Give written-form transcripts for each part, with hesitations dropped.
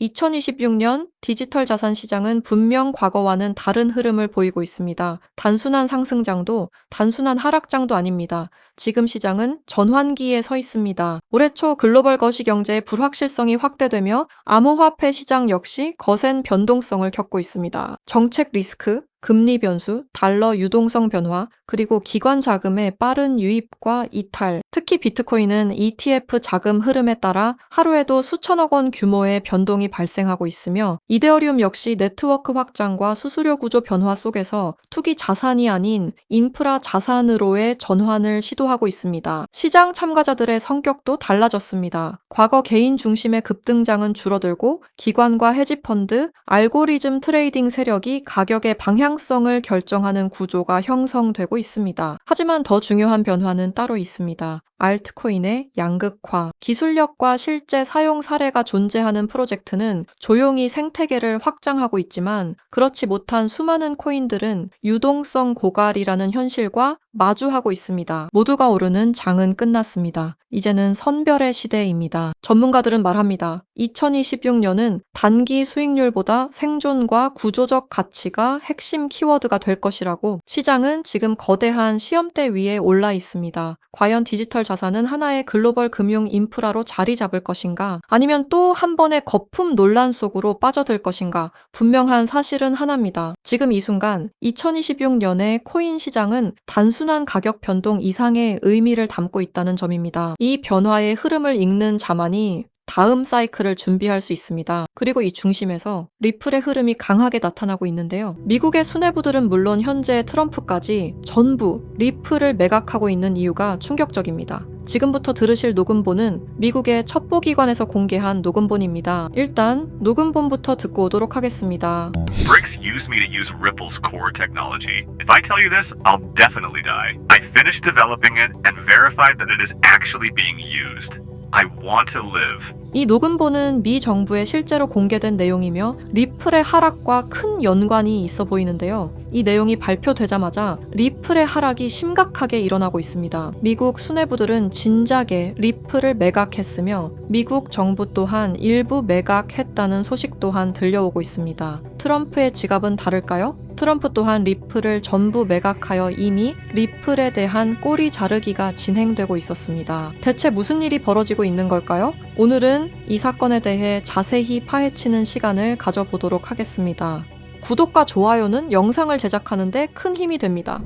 2026년 디지털 자산 시장은 분명 과거와는 다른 흐름을 보이고 있습니다. 단순한 상승장도 단순한 하락장도 아닙니다. 지금 시장은 전환기에 서 있습니다. 올해 초 글로벌 거시 경제의 불확실성이 확대되며 암호화폐 시장 역시 거센 변동성을 겪고 있습니다. 정책 리스크, 금리 변수, 달러 유동성 변화, 그리고 기관 자금의 빠른 유입과 이탈, 특히 비트코인은 ETF 자금 흐름에 따라 하루에도 수천억 원 규모의 변동이 발생하고 있으며 이데어리움 역시 네트워크 확장과 수수료 구조 변화 속에서 투기 자산이 아닌 인프라 자산으로의 전환을 시도하고 있습니다. 시장 참가자들의 성격도 달라졌습니다. 과거 개인 중심의 급등장은 줄어들고 기관과 헤지펀드, 알고리즘 트레이딩 세력이 가격의 방향성을 결정하는 구조가 형성되고 있습니다. 하지만 더 중요한 변화는 따로 있습니다. 알트코인의 양극화, 기술력과 실제 사용 사례가 존재하는 프로젝트는 조용히 생태계를 확장하고 있지만 그렇지 못한 수많은 코인들은 유동성 고갈이라는 현실과 마주하고 있습니다. 모두가 오르는 장은 끝났습니다. 이제는 선별의 시대입니다. 전문가들은 말합니다. 2026년은 단기 수익률보다 생존과 구조적 가치가 핵심 키워드가 될 것이라고. 시장은 지금 거대한 시험대 위에 올라 있습니다. 과연 디지털 자산은 하나의 글로벌 금융 인프라로 자리 잡을 것인가? 아니면 또 한 번의 거품 논란 속으로 빠져들 것인가? 분명한 사실은 하나입니다. 지금 이 순간 2026년의 코인 시장은 단순한 가격 변동 이상의 의미를 담고 있다는 점입니다. 이 변화의 흐름을 읽는 자만이 다음 사이클을 준비할 수 있습니다. 그리고 이 중심에서 리플의 흐름이 강하게 나타나고 있는데요. 미국의 수뇌부들은 물론 현재 트럼프까지 전부 리플을 매각하고 있는 이유가 충격적입니다. 지금부터 들으실 녹음본은 미국의 첩보기관에서 공개한 녹음본입니다. 일단 녹음본부터 듣고 오도록 하겠습니다. Bricks used me to use Ripple's core technology. If I tell you this, I'll definitely die. I finished developing it and verified that it is actually being used. I want to live. 이 녹음본은 미 정부에 실제로 공개된 내용이며 리플의 하락과 큰 연관이 있어 보이는데요. 이 내용이 발표되자마자 리플의 하락이 심각하게 일어나고 있습니다. 미국 수뇌부들은 진작에 리플을 매각했으며 미국 정부 또한 일부 매각했다는 소식 또한 들려오고 있습니다. 트럼프의 지갑은 다를까요? 트럼프 또한 리플을 전부 매각하여 이미 리플에 대한 꼬리 자르기가 진행되고 있었습니다. 대체 무슨 일이 벌어지고 있는 걸까요? 오늘은 이 사건에 대해 자세히 파헤치는 시간을 가져보도록 하겠습니다. 구독과 좋아요는 영상을 제작하는데 큰 힘이 됩니다.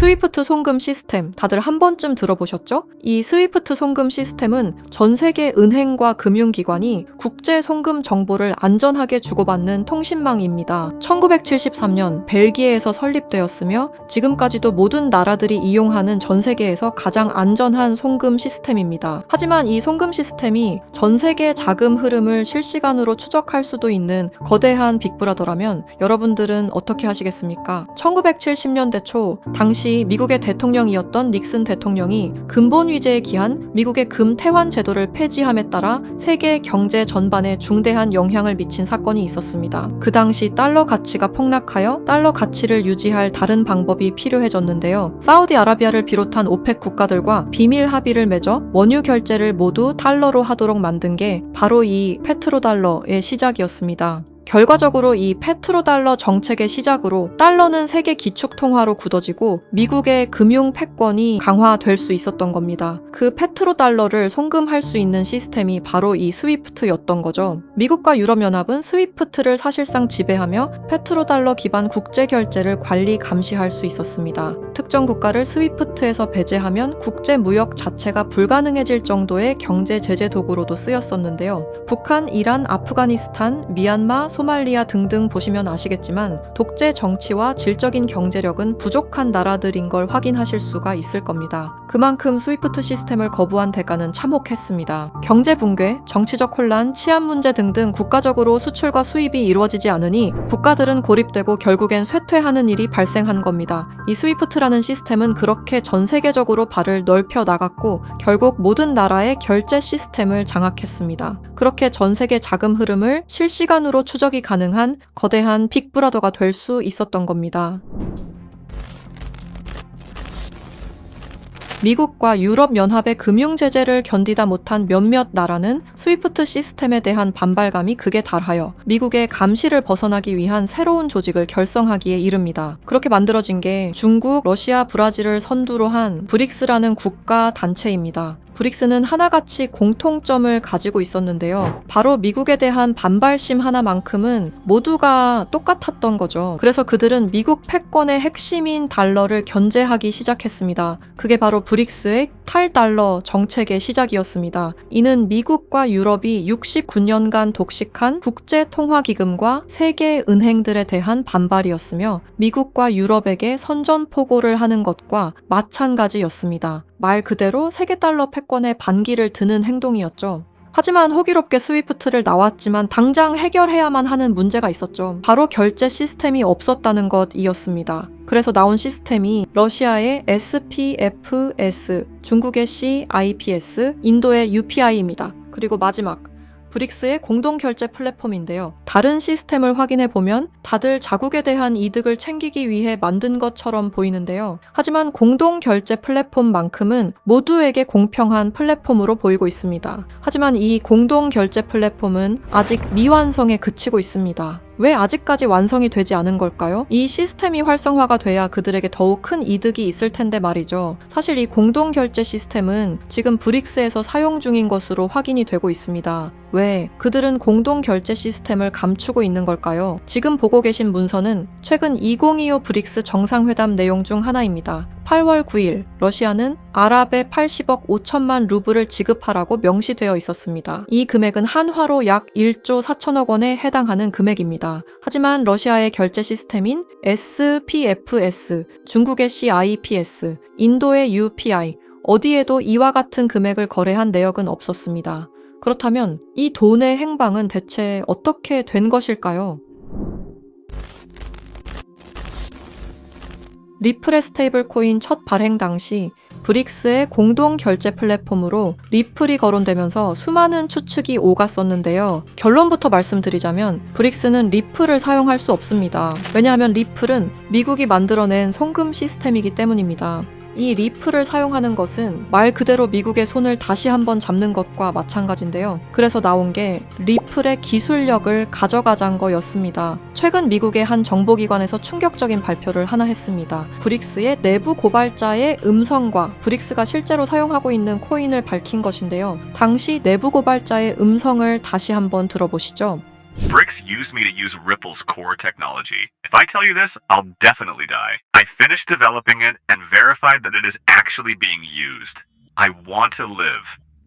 스위프트 송금 시스템 다들 한 번쯤 들어보셨죠? 이 스위프트 송금 시스템은 전 세계 은행과 금융기관이 국제 송금 정보를 안전하게 주고받는 통신망입니다. 1973년 벨기에에서 설립되었으며 지금까지도 모든 나라들이 이용하는 전 세계에서 가장 안전한 송금 시스템입니다. 하지만 이 송금 시스템이 전 세계 자금 흐름을 실시간으로 추적할 수도 있는 거대한 빅브라더라면 여러분들은 어떻게 하시겠습니까? 1970년대 초 당시 미국의 대통령이었던 닉슨 대통령이 근본 위제에 기한 미국의 금태환 제도를 폐지함에 따라 세계 경제 전반에 중대한 영향을 미친 사건이 있었습니다. 그 당시 달러 가치가 폭락하여 달러 가치를 유지할 다른 방법이 필요해졌는데요. 사우디아라비아를 비롯한 오펙 국가들과 비밀 합의를 맺어 원유 결제를 모두 달러로 하도록 만든 게 바로 이 페트로달러의 시작이었습니다. 결과적으로 이 페트로달러 정책의 시작으로 달러는 세계 기축통화로 굳어지고 미국의 금융 패권이 강화될 수 있었던 겁니다. 그 페트로달러를 송금할 수 있는 시스템이 바로 이 스위프트였던 거죠. 미국과 유럽연합은 스위프트를 사실상 지배하며 페트로달러 기반 국제결제를 관리 감시할 수 있었습니다. 특정 국가를 스위프트에서 배제하면 국제무역 자체가 불가능해질 정도의 경제 제재 도구로도 쓰였었는데요. 북한, 이란, 아프가니스탄, 미얀마, 소말리아 등등 보시면 아시겠지만 독재 정치와 질적인 경제력은 부족한 나라들인 걸 확인하실 수가 있을 겁니다. 그만큼 스위프트 시스템을 거부한 대가는 참혹했습니다. 경제 붕괴, 정치적 혼란, 치안 문제 등등 국가적으로 수출과 수입이 이루어지지 않으니 국가들은 고립되고 결국엔 쇠퇴하는 일이 발생한 겁니다. 이 스위프트라는 시스템은 그렇게 전 세계적으로 발을 넓혀 나갔고 결국 모든 나라의 결제 시스템을 장악했습니다. 그렇게 전 세계 자금 흐름을 실시간으로 추적이 가능한 거대한 빅브라더가 될 수 있었던 겁니다. 미국과 유럽연합의 금융 제재를 견디다 못한 몇몇 나라는 스위프트 시스템에 대한 반발감이 극에 달하여 미국의 감시를 벗어나기 위한 새로운 조직을 결성하기에 이릅니다. 그렇게 만들어진 게 중국, 러시아, 브라질을 선두로 한 브릭스라는 국가 단체입니다. 브릭스는 하나같이 공통점을 가지고 있었는데요. 바로 미국에 대한 반발심 하나만큼은 모두가 똑같았던 거죠. 그래서 그들은 미국 패권의 핵심인 달러를 견제하기 시작했습니다. 그게 바로 브릭스의 탈달러 정책의 시작이었습니다. 이는 미국과 유럽이 69년간 독식한 국제통화기금과 세계은행들에 대한 반발이었으며 미국과 유럽에게 선전포고를 하는 것과 마찬가지였습니다. 말 그대로 세계달러 패권에 반기를 드는 행동이었죠. 하지만 호기롭게 스위프트를 나왔지만 당장 해결해야만 하는 문제가 있었죠. 바로 결제 시스템이 없었다는 것이었습니다. 그래서 나온 시스템이 러시아의 SPFS, 중국의 CIPS, 인도의 UPI입니다. 그리고 마지막 브릭스의 공동결제 플랫폼인데요. 다른 시스템을 확인해 보면 다들 자국에 대한 이득을 챙기기 위해 만든 것처럼 보이는데요. 하지만 공동결제 플랫폼만큼은 모두에게 공평한 플랫폼으로 보이고 있습니다. 하지만 이 공동결제 플랫폼은 아직 미완성에 그치고 있습니다. 왜 아직까지 완성이 되지 않은 걸까요? 이 시스템이 활성화가 돼야 그들에게 더욱 큰 이득이 있을 텐데 말이죠. 사실 이 공동결제 시스템은 지금 브릭스에서 사용 중인 것으로 확인이 되고 있습니다. 왜? 그들은 공동결제 시스템을 감추고 있는 걸까요? 지금 보고 계신 문서는 최근 2025 브릭스 정상회담 내용 중 하나입니다. 8월 9일 러시아는 아랍에 80억 5천만 루블을 지급하라고 명시되어 있었습니다. 이 금액은 한화로 약 1조 4천억 원에 해당하는 금액입니다. 하지만 러시아의 결제 시스템인 SPFS, 중국의 CIPS, 인도의 UPI, 어디에도 이와 같은 금액을 거래한 내역은 없었습니다. 그렇다면 이 돈의 행방은 대체 어떻게 된 것일까요? 리플의 스테이블 코인 첫 발행 당시 브릭스의 공동 결제 플랫폼으로 리플이 거론되면서 수많은 추측이 오갔었는데요. 결론부터 말씀드리자면 브릭스는 리플을 사용할 수 없습니다. 왜냐하면 리플은 미국이 만들어낸 송금 시스템이기 때문입니다. 이 리플을 사용하는 것은 말 그대로 미국의 손을 다시 한번 잡는 것과 마찬가지인데요. 그래서 나온 게 리플의 기술력을 가져가자는 거였습니다. 최근 미국의 한 정보기관에서 충격적인 발표를 하나 했습니다. 브릭스의 내부 고발자의 음성과 브릭스가 실제로 사용하고 있는 코인을 밝힌 것인데요. 당시 내부 고발자의 음성을 다시 한번 들어보시죠. BRICS used me to use Ripple's core technology. If I tell you this, I'll definitely die. I finished developing it and verified that it is actually being used. I want to live.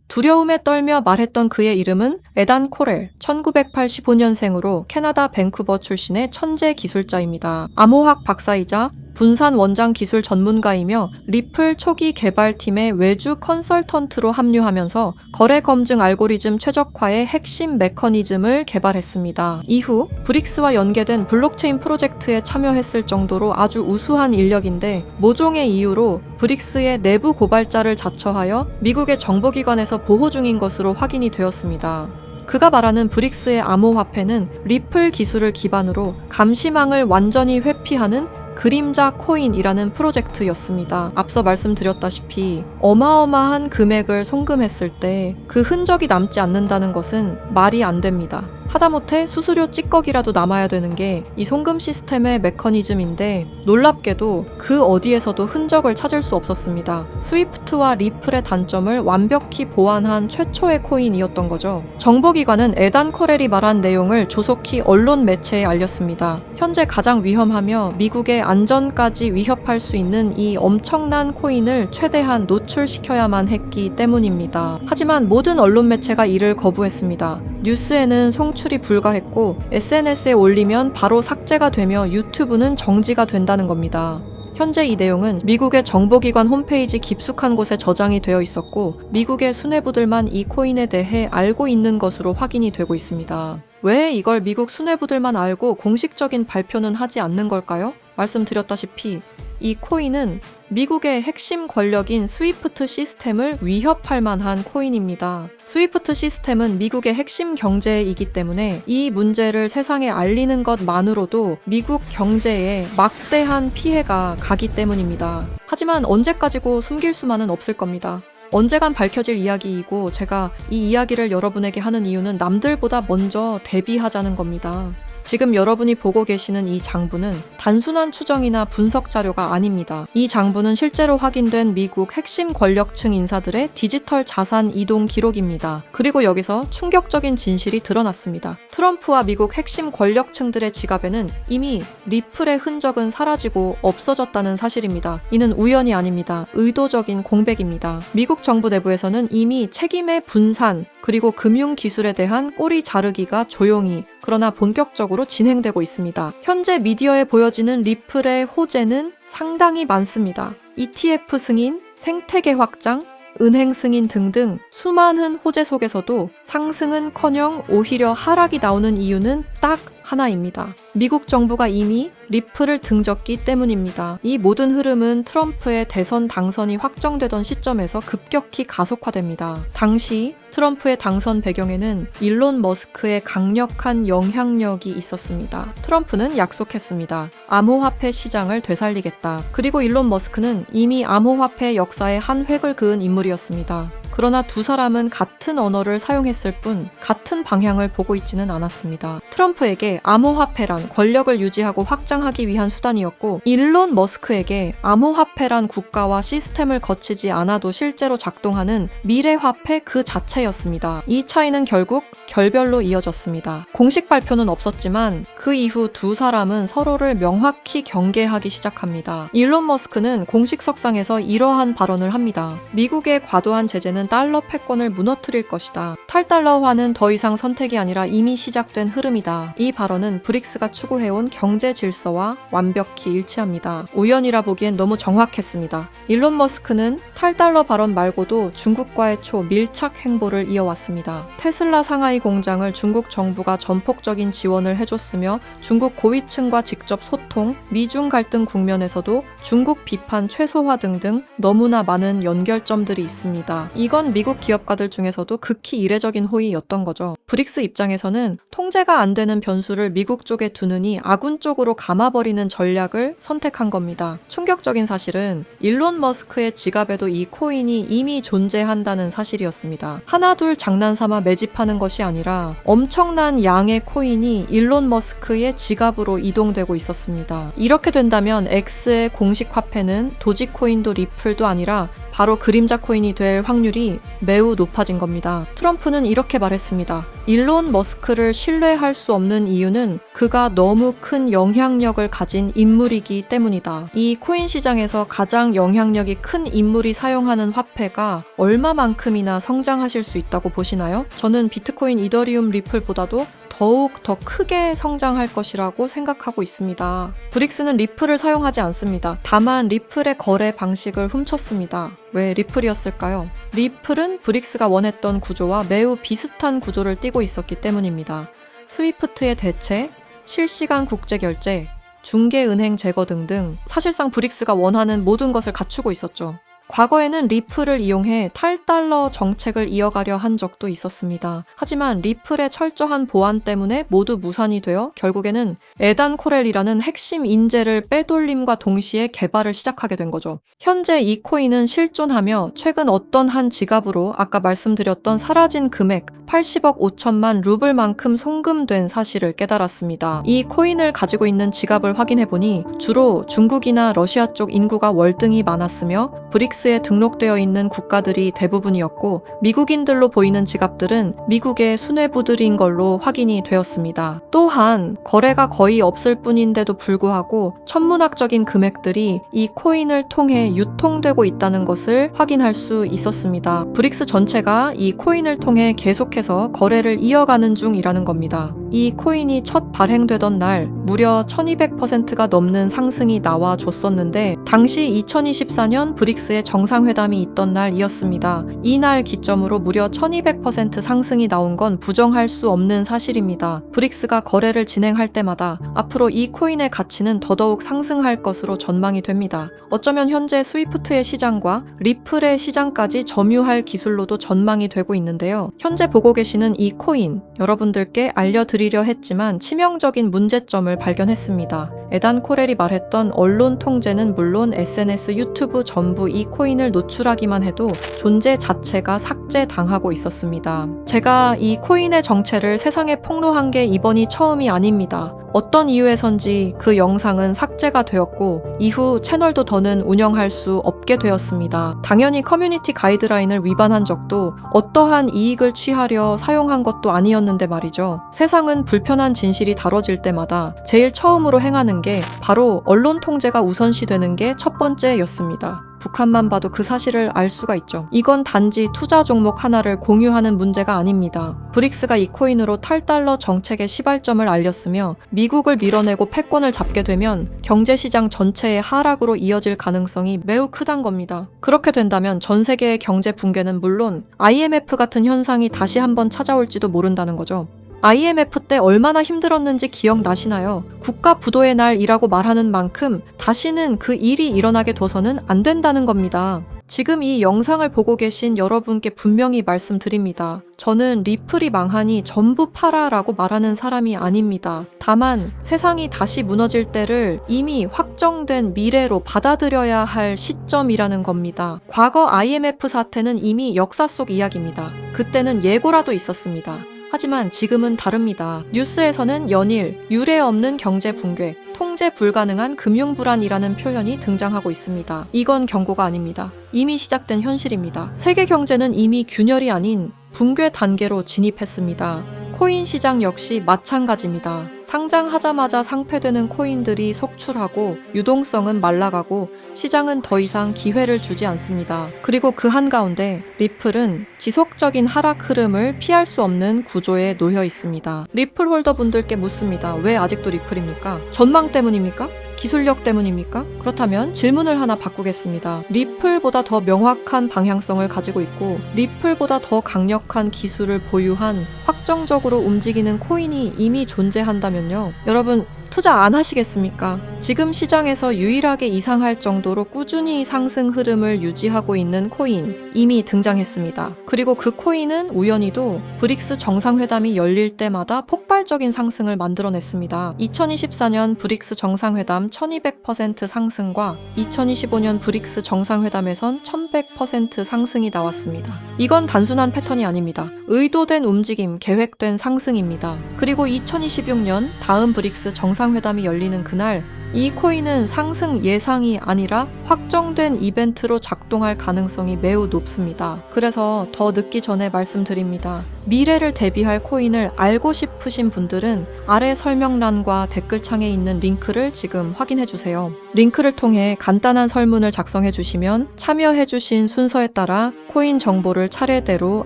두려움에 떨며 말했던 그의 이름은 에단 코렐, 1985년생으로 캐나다 밴쿠버 출신의 천재 기술자입니다. 암호학 박사이자 분산 원장 기술 전문가이며 리플 초기 개발팀의 외주 컨설턴트로 합류하면서 거래 검증 알고리즘 최적화의 핵심 메커니즘을 개발했습니다. 이후 브릭스와 연계된 블록체인 프로젝트에 참여했을 정도로 아주 우수한 인력인데 모종의 이유로 브릭스의 내부 고발자를 자처하여 미국의 정보기관에서 보호 중인 것으로 확인이 되었습니다. 그가 말하는 브릭스의 암호화폐는 리플 기술을 기반으로 감시망을 완전히 회피하는 그림자 코인이라는 프로젝트였습니다. 앞서 말씀드렸다시피 어마어마한 금액을 송금했을 때 그 흔적이 남지 않는다는 것은 말이 안 됩니다. 하다못해 수수료 찌꺼기라도 남아야 되는 게 이 송금 시스템의 메커니즘인데 놀랍게도 그 어디에서도 흔적을 찾을 수 없었습니다. 스위프트와 리플의 단점을 완벽히 보완한 최초의 코인이었던 거죠. 정보기관은 에단 코렐이 말한 내용을 조속히 언론 매체에 알렸습니다. 현재 가장 위험하며 미국의 안전까지 위협할 수 있는 이 엄청난 코인을 최대한 노출시켜야만 했기 때문입니다. 하지만 모든 언론 매체가 이를 거부했습니다. 뉴스에는 송출이 불가했고 SNS에 올리면 바로 삭제가 되며 유튜브는 정지가 된다는 겁니다. 현재 이 내용은 미국의 정보기관 홈페이지 깊숙한 곳에 저장이 되어 있었고 미국의 수뇌부들만 이 코인에 대해 알고 있는 것으로 확인이 되고 있습니다. 왜 이걸 미국 수뇌부들만 알고 공식적인 발표는 하지 않는 걸까요? 말씀드렸다시피 이 코인은 미국의 핵심 권력인 스위프트 시스템을 위협할 만한 코인입니다. 스위프트 시스템은 미국의 핵심 경제이기 때문에 이 문제를 세상에 알리는 것만으로도 미국 경제에 막대한 피해가 가기 때문입니다. 하지만 언제까지고 숨길 수만은 없을 겁니다. 언젠간 밝혀질 이야기이고 제가 이 이야기를 여러분에게 하는 이유는 남들보다 먼저 대비하자는 겁니다. 지금 여러분이 보고 계시는 이 장부는 단순한 추정이나 분석 자료가 아닙니다. 이 장부는 실제로 확인된 미국 핵심 권력층 인사들의 디지털 자산 이동 기록입니다. 그리고 여기서 충격적인 진실이 드러났습니다. 트럼프와 미국 핵심 권력층들의 지갑에는 이미 리플의 흔적은 사라지고 없어졌다는 사실입니다. 이는 우연이 아닙니다. 의도적인 공백입니다. 미국 정부 내부에서는 이미 책임의 분산, 그리고 금융기술에 대한 꼬리 자르기가 조용히 그러나 본격적으로 진행되고 있습니다. 현재 미디어에 보여지는 리플의 호재는 상당히 많습니다. ETF 승인, 생태계 확장, 은행 승인 등등 수많은 호재 속에서도 상승은커녕 오히려 하락이 나오는 이유는 딱 하나입니다. 미국 정부가 이미 리플을 등졌기 때문입니다. 이 모든 흐름은 트럼프의 대선 당선이 확정되던 시점에서 급격히 가속화됩니다. 당시 트럼프의 당선 배경에는 일론 머스크의 강력한 영향력이 있었습니다. 트럼프는 약속했습니다. 암호화폐 시장을 되살리겠다. 그리고 일론 머스크는 이미 암호화폐 역사에 한 획을 그은 인물이었습니다. 그러나 두 사람은 같은 언어를 사용했을 뿐 같은 방향을 보고 있지는 않았습니다. 트럼프에게 암호화폐란 권력을 유지하고 확장하기 위한 수단이었고 일론 머스크에게 암호화폐란 국가와 시스템을 거치지 않아도 실제로 작동하는 미래화폐 그 자체였습니다. 이 차이는 결국 결별로 이어졌습니다. 공식 발표는 없었지만 그 이후 두 사람은 서로를 명확히 경계하기 시작합니다. 일론 머스크는 공식 석상에서 이러한 발언을 합니다. 미국의 과도한 제재는 달러 패권을 무너뜨릴 것이다. 탈달러화는 더 이상 선택이 아니라 이미 시작된 흐름이다. 이 발언은 브릭스가 추구해온 경제 질서와 완벽히 일치합니다. 우연이라 보기엔 너무 정확했습니다. 일론 머스크는 탈달러 발언 말고도 중국과의 초밀착 행보를 이어왔습니다. 테슬라 상하이 공장을 중국 정부가 전폭적인 지원을 해줬으며 중국 고위층과 직접 소통, 미중 갈등 국면에서도 중국 비판 최소화 등등 너무나 많은 연결점들이 있습니다. 이건 미국 기업가들 중에서도 극히 이례적인 호의였던 거죠. 브릭스 입장에서는 통제가 안 되는 변수를 미국 쪽에 두느니 아군 쪽으로 감아버리는 전략을 선택한 겁니다. 충격적인 사실은 일론 머스크의 지갑에도 이 코인이 이미 존재한다는 사실이었습니다. 하나둘 장난삼아 매집하는 것이 아니라 엄청난 양의 코인이 일론 머스크의 지갑으로 이동되고 있었습니다. 이렇게 된다면 X의 공식 화폐는 도지코인도 리플도 아니라 바로 그림자 코인이 될 확률이 매우 높아진 겁니다. 트럼프는 이렇게 말했습니다. 일론 머스크를 신뢰할 수 없는 이유는 그가 너무 큰 영향력을 가진 인물이기 때문이다. 이 코인 시장에서 가장 영향력이 큰 인물이 사용하는 화폐가 얼마만큼이나 성장하실 수 있다고 보시나요? 저는 비트코인, 이더리움, 리플보다도 더욱 더 크게 성장할 것이라고 생각하고 있습니다. 브릭스는 리플을 사용하지 않습니다. 다만 리플의 거래 방식을 훔쳤습니다. 왜 리플이었을까요? 리플은 브릭스가 원했던 구조와 매우 비슷한 구조를 띠고 있었기 때문입니다. 스위프트의 대체, 실시간 국제결제, 중개은행 제거 등등 사실상 브릭스가 원하는 모든 것을 갖추고 있었죠. 과거에는 리플을 이용해 탈달러 정책을 이어가려 한 적도 있었습니다. 하지만 리플의 철저한 보안 때문에 모두 무산이 되어 결국에는 에단 코렐이라는 핵심 인재를 빼돌림과 동시에 개발을 시작하게 된 거죠. 현재 이 코인은 실존하며 최근 어떤 한 지갑으로 아까 말씀드렸던 사라진 금액 80억 5천만 루블만큼 송금된 사실을 깨달았습니다. 이 코인을 가지고 있는 지갑을 확인해보니 주로 중국이나 러시아 쪽 인구가 월등히 많았으며 브릭스에 등록되어 있는 국가들이 대부분이었고 미국인들로 보이는 지갑들은 미국의 수뇌부들인 걸로 확인이 되었습니다. 또한 거래가 거의 없을 뿐인데도 불구하고 천문학적인 금액들이 이 코인을 통해 유통되고 있다는 것을 확인할 수 있었습니다. 브릭스 전체가 이 코인을 통해 계속해서 거래를 이어가는 중이라는 겁니다. 이 코인이 첫 발행되던 날 무려 1200%가 넘는 상승이 나와줬었는데 당시 2024년 브릭스의 정상회담이 있던 날이었습니다. 이날 기점으로 무려 1200% 상승이 나온 건 부정할 수 없는 사실입니다. 브릭스가 거래를 진행할 때마다 앞으로 이 코인의 가치는 더더욱 상승할 것으로 전망이 됩니다. 어쩌면 현재 스위프트의 시장과 리플의 시장까지 점유할 기술로도 전망이 되고 있는데요. 현재 보고 계시는 이 코인, 여러분들께 알려드리려 했지만 치명적인 문제점을 발견했습니다. 에단 코렐이 말했던 언론 통제는 물론 SNS, 유튜브 전부 이 코인을 노출하기만 해도 존재 자체가 삭제당하고 있었습니다. 제가 이 코인의 정체를 세상에 폭로한 게 이번이 처음이 아닙니다. 어떤 이유에선지 그 영상은 삭제가 되었고 이후 채널도 더는 운영할 수 없게 되었습니다. 당연히 커뮤니티 가이드라인을 위반한 적도 어떠한 이익을 취하려 사용한 것도 아니었는데 말이죠. 세상은 불편한 진실이 다뤄질 때마다 제일 처음으로 행하는 게 바로 언론 통제가 우선시되는 게 첫 번째였습니다. 북한만 봐도 그 사실을 알 수가 있죠. 이건 단지 투자 종목 하나를 공유하는 문제가 아닙니다. 브릭스가 이 코인으로 탈달러 정책의 시발점을 알렸으며 미국을 밀어내고 패권을 잡게 되면 경제시장 전체의 하락으로 이어질 가능성이 매우 크단 겁니다. 그렇게 된다면 전 세계의 경제 붕괴는 물론 IMF 같은 현상이 다시 한번 찾아올지도 모른다는 거죠. IMF 때 얼마나 힘들었는지 기억나시나요? 국가 부도의 날이라고 말하는 만큼 다시는 그 일이 일어나게 둬서는 안 된다는 겁니다. 지금 이 영상을 보고 계신 여러분께 분명히 말씀드립니다. 저는 리플이 망하니 전부 팔아라고 말하는 사람이 아닙니다. 다만 세상이 다시 무너질 때를 이미 확정된 미래로 받아들여야 할 시점이라는 겁니다. 과거 IMF 사태는 이미 역사 속 이야기입니다. 그때는 예고라도 있었습니다. 하지만 지금은 다릅니다. 뉴스에서는 연일 유례 없는 경제 붕괴, 통제 불가능한 금융 불안이라는 표현이 등장하고 있습니다. 이건 경고가 아닙니다. 이미 시작된 현실입니다. 세계 경제는 이미 균열이 아닌 붕괴 단계로 진입했습니다. 코인 시장 역시 마찬가지입니다. 상장하자마자 상폐되는 코인들이 속출하고 유동성은 말라가고 시장은 더 이상 기회를 주지 않습니다. 그리고 그 한가운데 리플은 지속적인 하락 흐름을 피할 수 없는 구조에 놓여 있습니다. 리플 홀더분들께 묻습니다. 왜 아직도 리플입니까? 전망 때문입니까? 기술력 때문입니까? 그렇다면 질문을 하나 바꾸겠습니다. 리플보다 더 명확한 방향성을 가지고 있고 리플보다 더 강력한 기술을 보유한 확정적으로 움직이는 코인이 이미 존재한다면요. 여러분 투자 안 하시겠습니까? 지금 시장에서 유일하게 이상할 정도로 꾸준히 상승 흐름을 유지하고 있는 코인 이미 등장했습니다. 그리고 그 코인은 우연히도 브릭스 정상회담이 열릴 때마다 폭발적인 상승을 만들어냈습니다. 2024년 브릭스 정상회담 1200% 상승과 2025년 브릭스 정상회담에선 1100% 상승이 나왔습니다. 이건 단순한 패턴이 아닙니다. 의도된 움직임, 계획된 상승입니다. 그리고 2026년 다음 브릭스 정상회담이 열리는 그날 이 코인은 상승 예상이 아니라 확정된 이벤트로 작동할 가능성이 매우 높습니다. 그래서 더 늦기 전에 말씀드립니다. 미래를 대비할 코인을 알고 싶으신 분들은 아래 설명란과 댓글창에 있는 링크를 지금 확인해주세요. 링크를 통해 간단한 설문을 작성해주시면 참여해주신 순서에 따라 코인 정보를 차례대로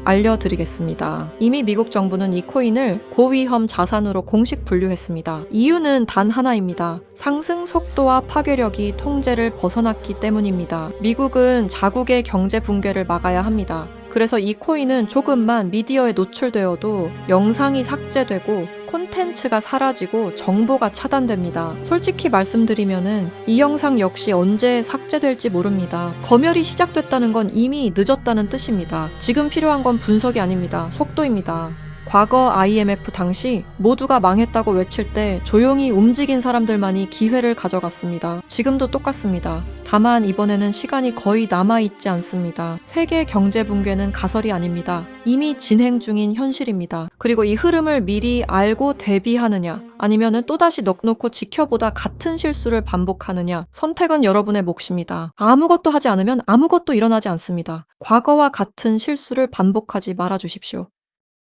알려드리겠습니다. 이미 미국 정부는 이 코인을 고위험 자산으로 공식 분류했습니다. 이유는 단 하나입니다. 상승 속도와 파괴력이 통제를 벗어났기 때문입니다. 미국은 자국의 경제 붕괴를 막아야 합니다. 그래서 이 코인은 조금만 미디어에 노출되어도 영상이 삭제되고 콘텐츠가 사라지고 정보가 차단됩니다. 솔직히 말씀드리면은 이 영상 역시 언제 삭제될지 모릅니다. 검열이 시작됐다는 건 이미 늦었다는 뜻입니다. 지금 필요한 건 분석이 아닙니다. 속도입니다. 과거 IMF 당시 모두가 망했다고 외칠 때 조용히 움직인 사람들만이 기회를 가져갔습니다. 지금도 똑같습니다. 다만 이번에는 시간이 거의 남아있지 않습니다. 세계 경제 붕괴는 가설이 아닙니다. 이미 진행 중인 현실입니다. 그리고 이 흐름을 미리 알고 대비하느냐 아니면은 또다시 넋놓고 지켜보다 같은 실수를 반복하느냐 선택은 여러분의 몫입니다. 아무것도 하지 않으면 아무것도 일어나지 않습니다. 과거와 같은 실수를 반복하지 말아주십시오.